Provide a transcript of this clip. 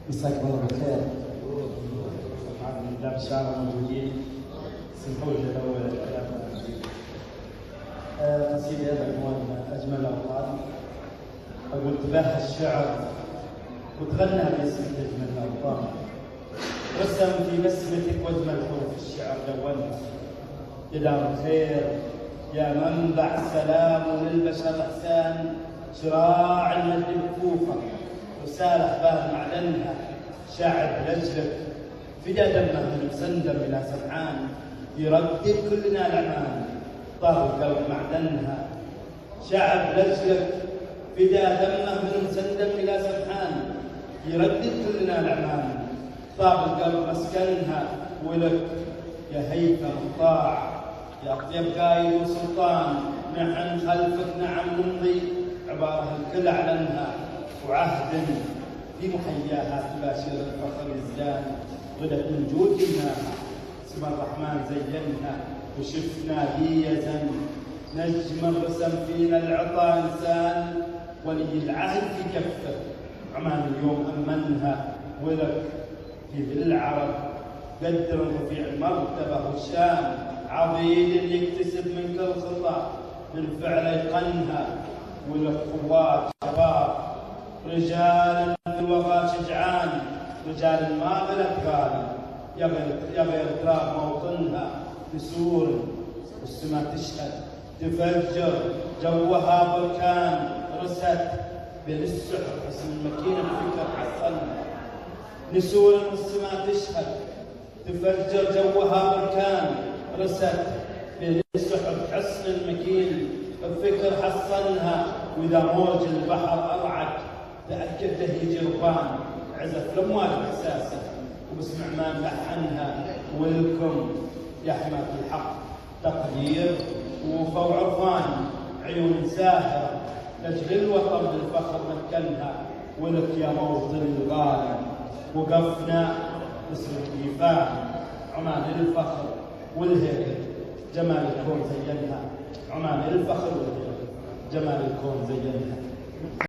مساكم الله بالخير. لا بشارة موجودين سمحوا لي الأول قصيدة عنوان أجمل الأوطان. أقول تباهى الشعر وتغنى باسمك أجمل الأوطان، رسم في بسمتك وأجمل حروف الشعر لونها. يا دار الخير يا منبع السلام وللبشر إحسان، شراع المجد بكفوفك رسالة أخبار معلنها. شاعر لأجلك فدا دمه من مسندم إلى سمعان، يردد كلنا الأمان طار القلب معدنها. شاعر لأجلك فدا دمه من مسندم إلى سمعان، يردد كلنا الأمان طار القلب مسكنها. ولك يا هيثم الطاع يا أطيب قايد وسلطان، نحن خلفك نعم نمضي عبارة الكل أعلنها. وعهد في محياها تباشر الفخر يزدان، غدت من جود جبناها اسم الرحمن زينها. وشفنا هي زن نجم رسم فينا العطا إنسان، ولي العهد في كفه عمان اليوم أمنها. ولك في بالعرب قدر رفيع المرتبة والشان، عضيد يكتسب من كل خطأ من فعل يقنها. ولك قوات شباب رجال في الوفاء شجعان، رجال ما غلت غالي يبغي اغتراب موطنها. نسور والسماء تشهد تفجر جوها بركان، رست بين السحر حسن المكينة الفكر حصلنا. نسور والسماء تشهد تفجر جوها بركان، رست بين السحر حسن المكين الفكر حصلها. وإذا موج البحر أرعد تأكد له جربان، عزف الأموال بإحساسه وبسمع ما ملحنها. ولكم يا حماة الحق تقدير ووفا وعرفان، عيون ساهرة لأجل الوطن بالفخر مكنها. ولك يا موطن الغالي وقفنا نسرق إيفان، عمان الفخر والهيبة جمال الكون زينها. عمان الفخر والهيبة جمال الكون زينها.